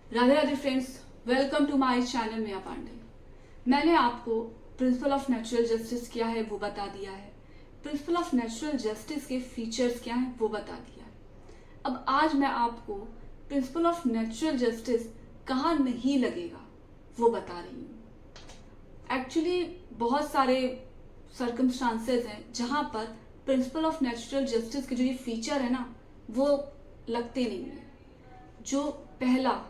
Radhe Radhe friends, welcome to my channel Meya Pandey. मैंने आपको principle of natural justice क्या है वो बता दिया है। प्रिंसिपल ऑफ नेचुरल जस्टिस के फीचर्स क्या हैं वो बता दिया है। अब आज मैं आपको प्रिंसिपल ऑफ नेचुरल जस्टिस कहाँ नहीं लगेगा वो बता रही हूँ। एक्चुअली बहुत सारे सर्कमस्टांसेस हैं जहाँ पर प्रिंसिपल ऑफ नेचुरल जस्टिस के जो ये फीचर है ना वो लगते नहीं हैं। जो पहला,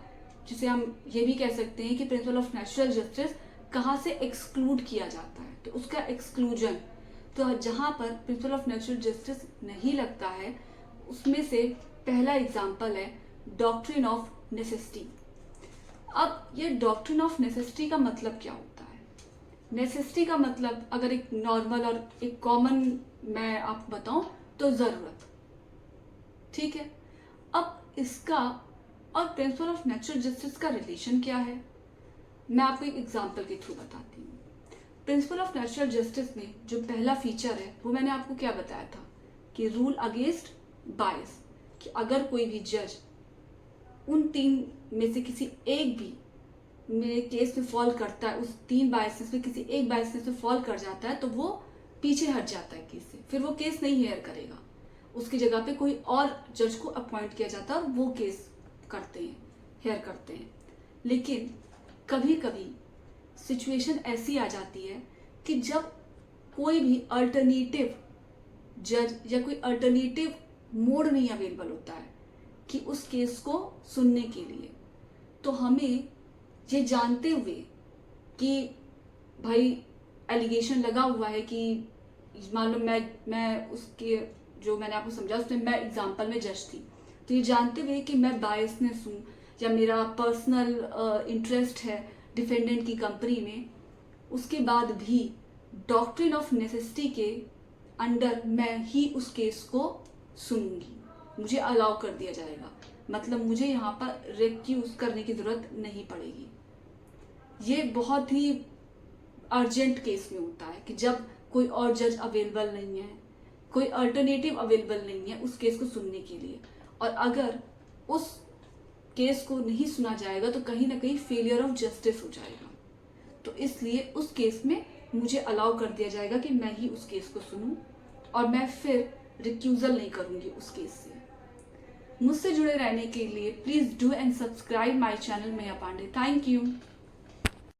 जिसे हम ये भी कह सकते हैं कि प्रिंसिपल ऑफ नेचुरल जस्टिस कहाँ से एक्सक्लूड किया जाता है, तो उसका एक्सक्लूजन, तो जहाँ पर प्रिंसिपल ऑफ नेचुरल जस्टिस नहीं लगता है उसमें से पहला एग्जाम्पल है डॉक्ट्रिन ऑफ नेसेसिटी। अब ये डॉक्ट्रिन ऑफ नेसेसिटी का मतलब क्या होता है? नेसेसिटी का मतलब अगर एक नॉर्मल और एक कॉमन मैं आपको बताऊं तो जरूरत, ठीक है। अब इसका और प्रिंसिपल ऑफ नेचुरल जस्टिस का रिलेशन क्या है, मैं आपको एक एग्जांपल के थ्रू बताती हूँ। प्रिंसिपल ऑफ नेचुरल जस्टिस में जो पहला फीचर है वो मैंने आपको क्या बताया था कि रूल अगेंस्ट बायस, कि अगर कोई भी जज उन तीन में से किसी एक भी मेरे केस में फॉल करता है, उस तीन बायसेस में किसी एक बायसेस में फॉल कर जाता है तो वो पीछे हट जाता है केस से, फिर वो केस नहीं हेयर करेगा, उसकी जगह पे कोई और जज को अपॉइंट किया जाता है और वो केस करते हैं, हेयर करते हैं। लेकिन कभी कभी सिचुएशन ऐसी आ जाती है कि जब कोई भी अल्टरनेटिव जज या कोई अल्टरनेटिव मोड नहीं अवेलेबल होता है कि उस केस को सुनने के लिए, तो हमें ये जानते हुए कि भाई एलिगेशन लगा हुआ है कि मान लो मैं उसके जो मैंने आपको समझा उसमें मैं एग्जाम्पल में जज थी, तो ये जानते हुए कि मैं बायसनेस हूँ या मेरा पर्सनल इंटरेस्ट है डिफेंडेंट की कंपनी में, उसके बाद भी डॉक्ट्रिन ऑफ नेसेसिटी के अंडर मैं ही उस केस को सुनूंगी, मुझे अलाउ कर दिया जाएगा, मतलब मुझे यहाँ पर रिक्यूज करने की जरूरत नहीं पड़ेगी। ये बहुत ही अर्जेंट केस में होता है कि जब कोई और जज अवेलेबल नहीं है, कोई अल्टरनेटिव अवेलेबल नहीं है उस केस को सुनने के लिए, और अगर उस केस को नहीं सुना जाएगा तो कहीं ना कहीं फेलियर ऑफ जस्टिस हो जाएगा। तो इसलिए उस केस में मुझे अलाउ कर दिया जाएगा कि मैं ही उस केस को सुनूं और मैं फिर रिक्यूजल नहीं करूंगी उस केस से। मुझसे जुड़े रहने के लिए please do and subscribe my channel Meya Pandey. Thank you.